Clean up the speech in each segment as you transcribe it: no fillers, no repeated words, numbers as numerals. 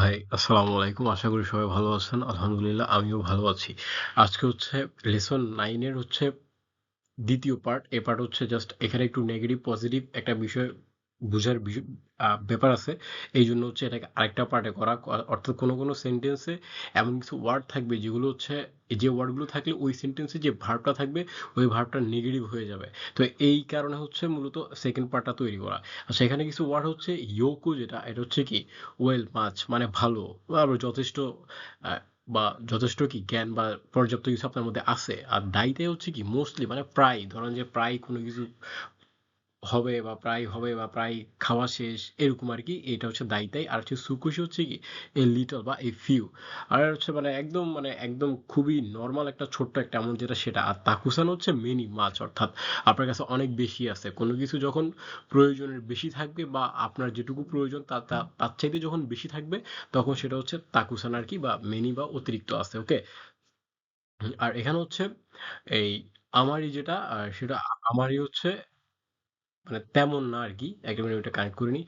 High, আসসালামু আলাইকুম। আশা করি সবাই ভালো আছেন। আলহামদুলিল্লাহ আমিও ভালো আছি। আজকে হচ্ছে লেসন 9 এর হচ্ছে ২য় পার্ট। এ পার্ট হচ্ছে জাস্ট এখানে একটু নেগেটিভ পজিটিভ একটা বিষয় বুঝার ব্যাপার আছে। এইজন্য হচ্ছে এটাকে আরেকটা পার্টে করা। অর্থাৎ কোনো সেন্টেন্সে এমন কিছু ওয়ার্ড থাকবে যেগুলো হচ্ছে যে ওয়ার্ডগুলো থাকলে ওই সেন্টেন্সে যে ভার্বটা থাকবে ওই ভার্বটা নেগেটিভ হয়ে যাবে। তো এই কারণে হচ্ছে মূলত সেকেন্ড পার্টটা তৈরি করা। আর সেখানে কিছু ওয়ার্ড হচ্ছে ইয়োকো যেটা এটা হচ্ছে কি ওয়েল মাছ মানে ভালো বা যথেষ্ট আ বা যথেষ্ট কি জ্ঞান বা পর্যাপ্ত কিছু আপনার মধ্যে আছে। আর দায়িত্বে হচ্ছে কি মোস্টলি মানে প্রায় ধরেন যে প্রায় কোনো কিছু হবে বা প্রায় খাওয়া শেষ এরকম আর কি। এটা হচ্ছে দায়িত্ব। আর হচ্ছে সুকুশি হচ্ছে কি এ লিটল বা এ ফিউ। আর হচ্ছে মানে একদম খুবই নর্মাল একটা ছোট্ট একটা অ্যামাউন্ট যেটা সেটা। আর তাকুসান হচ্ছে মেনি মাছ অর্থাৎ আপনার কাছে অনেক বেশি আছে। কোনো কিছু যখন প্রয়োজনের বেশি থাকবে বা আপনার যেটুকু প্রয়োজন তার চাইতে যখন বেশি থাকবে তখন সেটা হচ্ছে তাকুসান আর কি বা মেনি বা অতিরিক্ত আছে। ওকে। আর এখানে হচ্ছে এই আমারই যেটা সেটা আমারই হচ্ছে মানে তেমন না আরকি। একটা মিনিট ওইটা কানেক্ট করে নিই।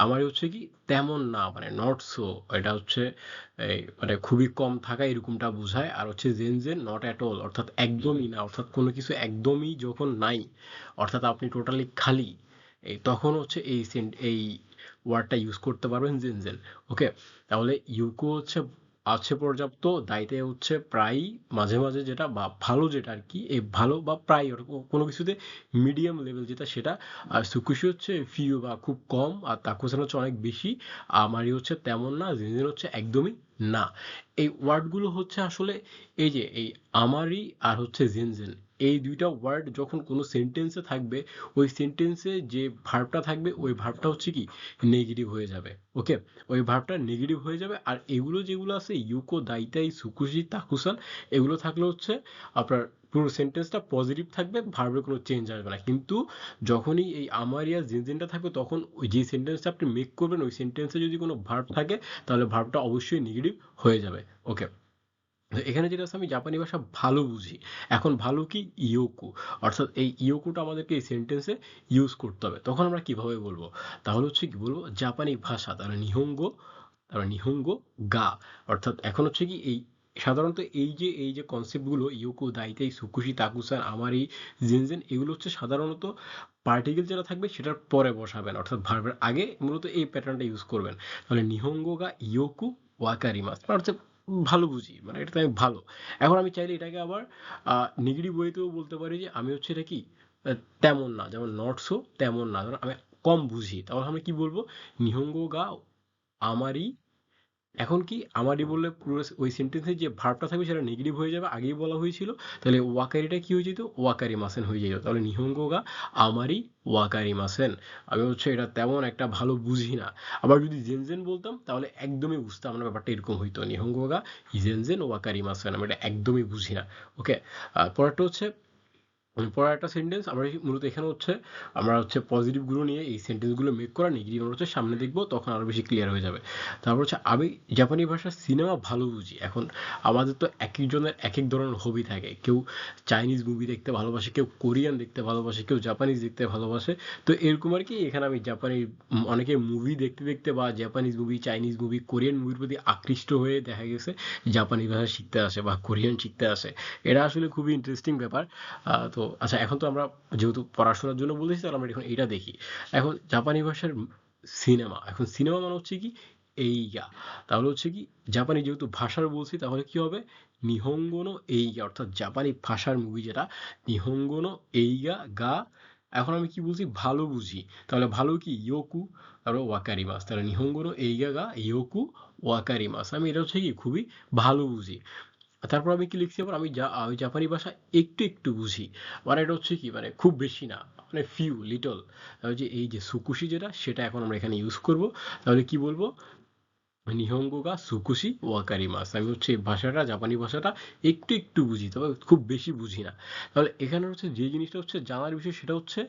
আমারই হচ্ছে কি তেমন না মানে নট সো এটা হচ্ছে এই মানে খুবই কম থাকা এরকমটা বোঝায়। আর হচ্ছে জেন নট এট অল অর্থাৎ একদমই না। অর্থাৎ কোনো কিছু একদমই যখন নাই অর্থাৎ আপনি টোটালি খালি তখন হচ্ছে এই ওয়ার্ডটা ইউজ করতে পারবেন জেন। ওকে? তাহলে ইউকো হচ্ছে আছে পর্যাপ্ত, দায়িত্বে হচ্ছে প্রায়ই, মাঝে মাঝে যেটা বা ভালো যেটা আরকি এই ভালো বা প্রায় কোনো কিছুতে মিডিয়াম লেভেল যেটা সেটা। আর সুকুশি হচ্ছে ফিউ বা খুব কম আর তাকুসান হচ্ছে অনেক বেশি। আমারই হচ্ছে তেমন না, জিনজিন হচ্ছে একদমই না। এই ওয়ার্ডগুলো হচ্ছে আসলে এই যে এই আমারই আর হচ্ছে জিনজিন এই দুইটা ওয়ার্ড যখন কোনো সেন্টেন্সে থাকবে ওই সেন্টেন্সে যে ভার্বটা থাকবে ওই ভার্বটা হচ্ছে কি নেগেটিভ হয়ে যাবে। ওকে, ওই ভার্বটা নেগেটিভ হয়ে যাবে। আর এগুলো যেগুলো আছে ইউকো দাইতাই সুকুশি তাকুসান এগুলো থাকলে হচ্ছে আপনার পুরো সেন্টেন্সটা পজিটিভ থাকবে, ভার্বের কোনো চেঞ্জ আসবে না। কিন্তু যখনই এই আমার ইয়া জিনজিনটা থাকবে তখন ওই যে সেন্টেন্সটা আপনি মেক করবেন ওই সেন্টেন্সে যদি কোনো ভার্ব থাকে তাহলে ভার্বটা অবশ্যই নেগেটিভ হয়ে যাবে। ওকে। এখানে যেটা আছে আমি জাপানি ভাষা ভালো বুঝি। এখন ভালো কি ইয়োকু অর্থাৎ এই ইয়োকুটা আমাদেরকে এই সেন্টেন্সে ইউজ করতে হবে। তখন আমরা কিভাবে বলবো? তাহলে হচ্ছে কি বলবো জাপানি ভাষা তাহলে নিহঙ্গো গা অর্থাৎ এখন হচ্ছে কি এই সাধারণত এই যে কনসেপ্টগুলো ইয়োকু দাইতেই সুকুশি তাকুসান আমারি জিনজেন এগুলো হচ্ছে সাধারণত পার্টিকেল যেটা থাকবে সেটার পরে বসাবেন অর্থাৎ ভার্বের আগে মূলত এই প্যাটার্নটা ইউজ করবেন। তাহলে নিহঙ্গো গা ইয়োকু ওয়াকারিমাস মানে হচ্ছে ভালো বুঝি মানে এটাতে আমি ভালো। এখন আমি চাইলে এটাকে আবার নেগেটিভ ওয়েতেও বলতে পারি যে আমি হচ্ছে এটা কি তেমন না, যেমন নট সো তেমন না, ধরুন আমি কম বুঝি তাহলে আমি কি বলবো নিহঙ্গো গা আমারই। এখন কি আমারই বললে পুরো ওই সেন্টেন্সে যে ভার্বটা থাকবে সেটা নেগেটিভ হয়ে যাবে, আগেই বলা হয়েছিল। তাহলে ওয়াকারিটা কি হয়ে যেত ওয়াকারি মাসেন হয়ে যেত। তাহলে নিহঙ্গো গা আমারই ওয়াকারি মাসেন। আমি হচ্ছে এটা তেমন একটা ভালো বুঝি না। আবার যদি জেনজেন বলতাম তাহলে একদমই বুঝতাম না, ব্যাপারটা এরকম হইতো নিহঙ্গো গা জেনজেন ওয়াকারি মাসেন আমি এটা একদমই বুঝি না। ওকে। পরেরটা হচ্ছে পরের একটা সেন্টেন্স আমরা মূলত এখানে হচ্ছে আমরা হচ্ছে পজিটিভ গুলো নিয়ে এই সেন্টেন্স গুলো মেক করা, নেগেটিভ আমরা হচ্ছে সামনে দেখবো তখন আরো বেশি ক্লিয়ার হয়ে যাবে। তারপর হচ্ছে আমি জাপানি ভাষার সিনেমা ভালো বুঝি। এখন আমাদের তো এক একজনের এক এক ধরনের হবি থাকে, কেউ চাইনিজ মুভি দেখতে ভালোবাসে, কেউ কোরিয়ান দেখতে ভালোবাসে, কেউ জাপানিজ দেখতে ভালোবাসে। তো এরকম আর কি এখানে আমি জাপানি অনেকে মুভি দেখতে দেখতে বা Japanese movie Chinese movie Korean মুভির প্রতি আকৃষ্ট হয়ে দেখা গেছে জাপানি ভাষা শিখতে আসে বা কোরিয়ান শিখতে আসে। এটা আসলে খুবই ইন্টারেস্টিং ব্যাপার। তো আচ্ছা এখন তো আমরা যেহেতু পড়াশোনার জন্য বলেছি তাহলে আমরা এখন এইটা দেখি। এখন জাপানি ভাষার সিনেমা, এখন সিনেমা মানে হচ্ছে কি এইগা। তাহলে হচ্ছে কি জাপানি যেহেতু ভাষার বলছি তাহলে কি হবে নিহঙ্গনো এইগা অর্থাৎ জাপানি ভাষার মুভি যেটা নিহঙ্গনো এইগা গা। এখন আমি কি বলছি ভালো বুঝি, তাহলে ভালো কি ইয়োকু, তারপরে ওয়াকারিমাস, তাহলে নিহঙ্গনো এইগা গা ইয়োকু ওয়াকারিমাস আমি এটা হচ্ছে কি খুবই ভালো বুঝি। তারপর আমি কি লিখছি আবার আমি জাপানি ভাষা একটু একটু বুঝি। মানে এটা হচ্ছে কি মানে খুব বেশি না, মানে ফিউ লিটল। যে এই যে সুকুশি যেটা সেটা এখন আমরা এখানে ইউজ করব। তাহলে কি বলবো নিহঙ্গো গা সুকুশি ওয়াকারিমাস আমি হচ্ছে এই ভাষাটা জাপানি ভাষাটা একটু একটু বুঝি তবে খুব বেশি বুঝি না। তাহলে এখানে হচ্ছে যে জিনিসটা হচ্ছে জানার বিষয় সেটা হচ্ছে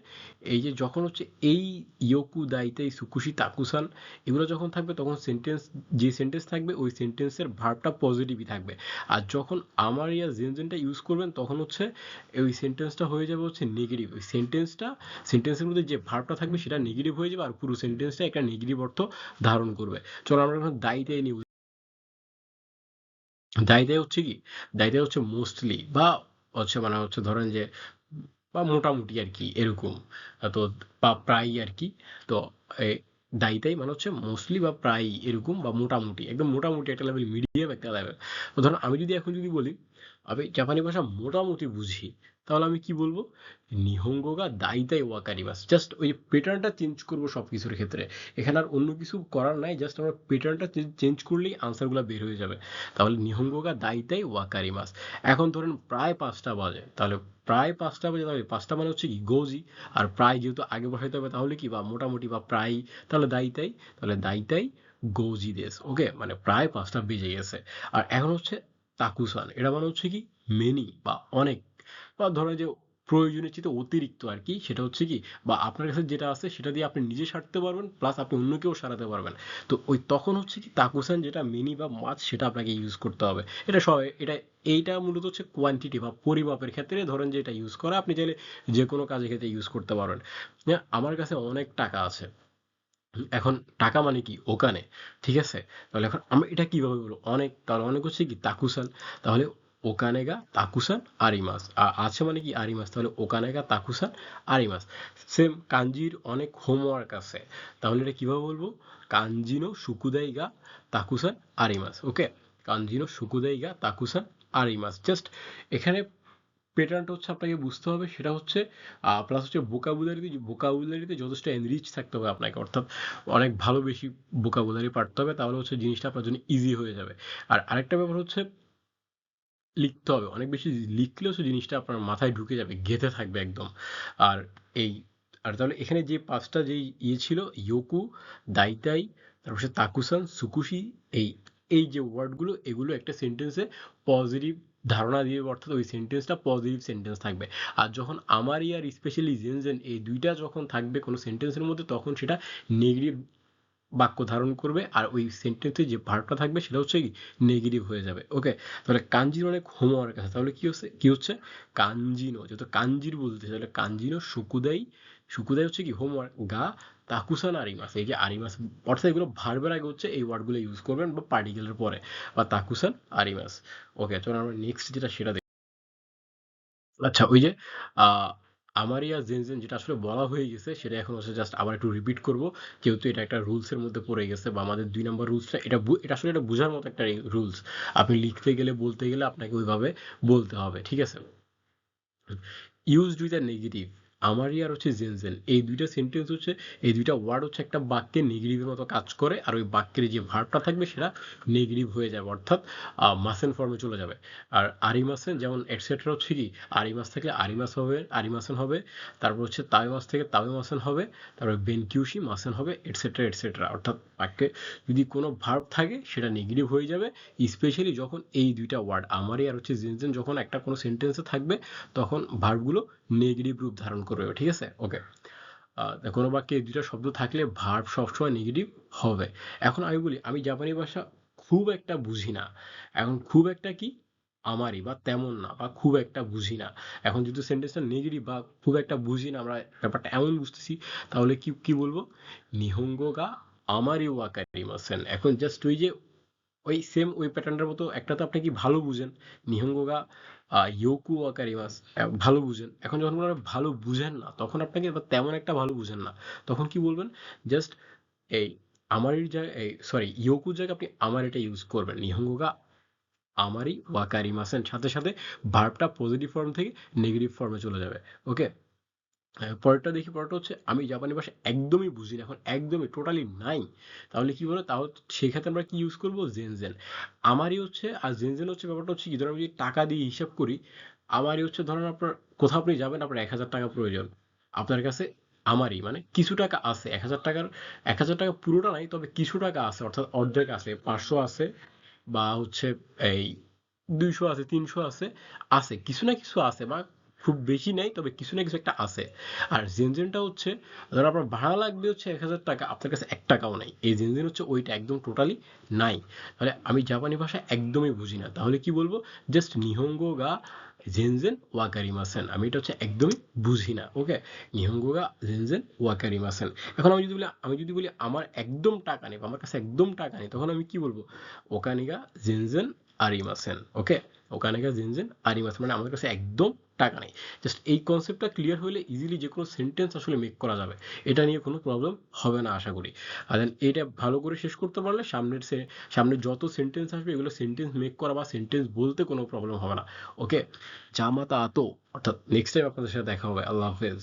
এই যে যখন হচ্ছে এই ইয়োকু দাইতে এই সুকুশি তাকুসান এগুলো যখন থাকবে তখন যে সেন্টেন্স থাকবে ওই সেন্টেন্সের ভার্বটা পজিটিভই থাকবে। আর যখন আমার ইয়া জেনজেনটা ইউজ করবেন তখন হচ্ছে ওই সেন্টেন্সটা হয়ে যাবে হচ্ছে নেগেটিভ। ওই সেন্টেন্সের মধ্যে যে ভার্বটা থাকবে সেটা নেগেটিভ হয়ে যাবে আর পুরো সেন্টেন্সটা একটা নেগেটিভ অর্থ ধারণ করবে। চলো আমরা এখন দায়িত্বে নিব। দায়িত্ব হচ্ছে কি, দায়িত্ব হচ্ছে মোস্টলি বা হচ্ছে মানে হচ্ছে ধরেন যে বা মোটামুটি আর কি এরকম। তো বা প্রায় আর কি। তো এ, দায়িত্বাই মানে হচ্ছে মোস্টলি বা প্রায় এরকম বা মোটামুটি একদম মোটামুটি একটা লেভেল, মিডিয়াম একটা লেভেল। তো ধরুন আমি যদি এখন যদি বলি আমি জাপানি ভাষা মোটামুটি বুঝি, তাহলে আমি কি বলবো? নিহঙ্গো গা দাইতাই ওয়াকারিমাস। জাস্ট ওই প্যাটার্নটা চেঞ্জ করবো সবকিছুর ক্ষেত্রে। এখানে আর অন্য কিছু করার নাই, জাস্ট আমরা প্যাটার্নটা চেঞ্জ করলেই আনসারগুলো বের হয়ে যাবে। তাহলে নিহঙ্গো গা দাইতাই ওয়াকারিমাস। এখন ধরেন প্রায় 5টা বাজে, তাহলে প্রায় 5টা বাজে, তাহলে 5টা মানে হচ্ছে কি গোজি। আর প্রায় যেহেতু আগে বসাইতে হবে, তাহলে কি বা মোটামুটি বা প্রায়, তাহলে দাইতাই, তাহলে দাইতাই গোজি দেশ। ওকে, মানে প্রায় 5টা বেজে গেছে। আর এখন হচ্ছে তাকুসান, এটা মানে হচ্ছে কি মেনি বা অনেক, বা ধরেন যে প্রয়োজনের চেয়ে অতিরিক্ত আর কি। সেটা হচ্ছে কি, বা আপনার কাছে যেটা আছে সেটা দিয়ে আপনি নিজে সারতে পারবেন, প্লাস আপনি অন্যকেও সারাতে পারবেন। তো ওই তখন হচ্ছে কি তাকুসান যেটা মিনি বা মাছ, সেটা আপনাকে ইউজ করতে হবে। এটা সব এটা এইটা মূলত হচ্ছে কোয়ান্টিটি বা পরিমাপের ক্ষেত্রে ধরেন যে এটা ইউজ করা, আপনি চাইলে যে কোনো কাজের ক্ষেত্রে ইউজ করতে পারবেন। হ্যাঁ, আমার কাছে অনেক টাকা আছে। এখন টাকা মানে কি ওখানে, ঠিক আছে? তাহলে এখন আমরা এটা কিভাবে বলবো অনেক, তাহলে অনেক হচ্ছে কি তাকুসান। তাহলে ওখানে গা তাকুসান আরিমাস, আছে মানে কি আরিমাস, তাহলে ওখানে গা তাকুসান আরিমাস। সেম কাঞ্জির অনেক হোমওয়ার্ক আছে, তাহলে এটা কিভাবে বলবো? কাঞ্জিনো সুকুদাই গা তাকুসান আরিমাস। ওকে, কাঞ্জিনো সুকুদাই গা তাকুসান আরিমাস। জাস্ট এখানে প্যাটার্নটা হচ্ছে আপনাকে বুঝতে হবে, সেটা হচ্ছে প্লাস হচ্ছে ভোকাবুলারিতে যথেষ্ট এনরিচ থাকতে হবে আপনাকে, অর্থাৎ অনেক ভালো বেশি ভোকাবুলারি পারতে হবে, তাহলে হচ্ছে জিনিসটা আপনার জন্য ইজি হয়ে যাবে। আর আরেকটা ব্যাপার হচ্ছে লিখতে হবে অনেক বেশি। লিখলে হচ্ছে জিনিসটা আপনার মাথায় ঢুকে যাবে, গেঁথে থাকবে একদম। আর এই, আর তাহলে এখানে যে 5টা যেই ছিল, ইয়োকু, দাইতাই, তারপর হচ্ছে তাকুসান, সুকুশি, এই এই যে ওয়ার্ডগুলো, এগুলো একটা সেন্টেন্সে পজিটিভ ধারণা দিয়ে, অর্থাৎ ওই সেন্টেন্সটা পজিটিভ সেন্টেন্স থাকবে। আর যখন আমার ইয়ার স্পেশালি জেনজেন, এই দুইটা যখন থাকবে কোনো সেন্টেন্সের মধ্যে, তখন সেটা নেগেটিভ বাক্য ধারণ করবে, আর ওই সেন্টেন্সে যে ভার্বটা থাকবে সেটা হচ্ছে কি নেগেটিভ হয়ে যাবে। ওকে, তাহলে কাঞ্জির অনেক হোমওয়ার্ক আছে, তাহলে কি হচ্ছে কাঞ্জিনো, যেহেতু কাঞ্জির বলতে, তাহলে কাঞ্জিনো সুকুদাই, সুকুদাই হচ্ছে কি হোমওয়ার্ক গা তাকুসান আরিমাস, এই যে আরিমাস, অর্থাৎ এগুলো ভার্বের আগে হচ্ছে এই ওয়ার্ডগুলো ইউজ করবেন বা পার্টিকেলের পরে, বা তাকুসান আরিমাস। ওকে, চলো আমরা নেক্সট যেটা সেটা দেখি। আচ্ছা, ওই যে আহ আমারিয়া জেনজেন যেটা আসলে বলা হয়ে গেছে, সেটা এখন হচ্ছে জাস্ট আবার একটু রিপিট করব, যেহেতু এটা একটা রুলস এর মধ্যে পড়ে গেছে, বা আমাদের 2 নম্বর রুলসটা এটা এটা আসলে এটা বোঝার মতো একটা রুলস। আপনি লিখতে গেলে বলতে গেলে আপনাকে ওইভাবে বলতে হবে, ঠিক আছে? ইউজড উইথ আ নেগেটিভ, আমারই আর হচ্ছে জেনজেন, এই দুইটা সেন্টেন্স হচ্ছে, এই দুইটা ওয়ার্ড হচ্ছে একটা বাক্যে নেগেটিভের মতো কাজ করে, আর ওই বাক্যের যে ভার্বটা থাকবে সেটা নেগেটিভ হয়ে যাবে, অর্থাৎ মাসেন ফর্মে চলে যাবে। আর আরিমাসেন যেমন এটসেট্রা হচ্ছে কি, আরিমাস থাকলে আরিমাস হবে, আরিমাসেন হবে। তারপর হচ্ছে তাবে মাস থেকে তাবে মাসেন হবে। তারপর বেনকিউশি মাসেন হবে, এটসেট্রা এটসেট্রা। অর্থাৎ বাক্যে যদি কোনো ভার্ব থাকে সেটা নেগেটিভ হয়ে যাবে, স্পেশালি যখন এই দুইটা ওয়ার্ড আমারই আর হচ্ছে জেনজেন যখন একটা কোনো সেন্টেন্সে থাকবে, তখন ভার্বগুলো নেগেটিভ রূপ ধারণ করবে, ঠিক আছে? ওকে, কোনো বাক্যে এই দুইটা শব্দ থাকলে ভার্ব সবসময় নেগেটিভ হবে। এখন আমি বলি আমি জাপানি ভাষা খুব একটা বুঝি না। এখন খুব একটা কি, আমারই বা তেমন না, বা খুব একটা বুঝি না। এখন যদি সেন্টেন্সটা নেগেটিভ বা খুব একটা বুঝি না, আমরা ব্যাপারটা এমন বুঝতেছি, তাহলে কি কি বলবো? নিহঙ্গো গা আমারই ওয়াকারিমাসেন। এখন জাস্ট ওই যে ওই সেম ওই প্যাটার্নটার মতো একটা, তো আপনি কি ভালো বুঝেন নিহঙ্গো গা ইয়োকু ওয়াকারিমাস, ভালো বুঝেন। এখন যখন আপনারা ভালো বুঝেন না, তখন আপনাকে বা তেমন একটা ভালো বুঝেন না, তখন কি বলবেন? জাস্ট এই আমারই জায়গায়, এই সরি ইয়োকুর জায়গায় আপনি আমার এটা ইউজ করবেন, নিহঙ্গো গা আমারই ওয়াকারিমাসেন, সাথে সাথে ভার্বটা পজিটিভ ফর্ম থেকে নেগেটিভ ফর্মে চলে যাবে। ওকে, পরেরটা দেখি। পরেরটা হচ্ছে আমি জাপানি ভাষা একদমই বুঝি না, এখন একদমই টোটালি নাই। তাহলে কি বলে, তাহলে সেক্ষেত্রে আমরা কি ইউজ করবো? জেনজেন। আমারই হচ্ছে, আর জেনজেন হচ্ছে ব্যাপারটা হচ্ছে কি, ধরুন আমি যদি টাকা দিয়ে হিসাব করি, আমারই হচ্ছে ধরেন আপনার কোথাও আপনি যাবেন, আপনার 1,000 টাকা প্রয়োজন, আপনার কাছে আমারই মানে কিছু টাকা আছে, 1,000 টাকার, 1,000 টাকা পুরোটা নাই, তবে কিছু টাকা আছে, অর্থাৎ অর্ধেক আছে, 500 আছে, বা হচ্ছে এই 200 আছে, 300 আছে, আছে কিছু না কিছু আছে, বা খুব বেশি নেই তবে কিছু না কিছু একটা আছে। আর জেনজেনটা হচ্ছে ধরো আপনার ভাড়া লাগবে হচ্ছে 1,000 টাকা, আপনার কাছে 1 টাকাও নাই, এই জেনজেন হচ্ছে ওইটা একদম টোটালি নাই। তাহলে আমি জাপানি ভাষা একদমই বুঝি না, তাহলে কি বলবো? জাস্ট নিহঙ্গো গা জেনজেন ওয়াকারিমাসেন, আমি এটা হচ্ছে একদমই বুঝি না। ওকে, নিহঙ্গো গা জেনজেন ওয়াকারিমাসেন। এখন আমি যদি বলি আমার একদম টাকা নেই, বা আমার কাছে একদম টাকা নেই, তখন আমি কি বলবো? ওকানিগা জেনজেন আরিমাসেন। ওকে, ওখানে জিনজেন আরিমাসেন মানে আমাদের কাছে একদম টাকা নেই। জাস্ট এই কনসেপ্টটা ক্লিয়ার হলে ইজিলি যে কোনো সেন্টেন্স আসলে মেক করা যাবে, এটা নিয়ে কোনো প্রবলেম হবে না আশা করি। আর দেন এটা ভালো করে শেষ করতে পারলে সামনে যত সেন্টেন্স আসবে এগুলো সেন্টেন্স মেক করা বা সেন্টেন্স বলতে কোনো প্রবলেম হবে না। ওকে, জামাতা আতো, অর্থাৎ নেক্সট টাইম আপনাদের সাথে দেখা হবে। আল্লাহ হাফেজ।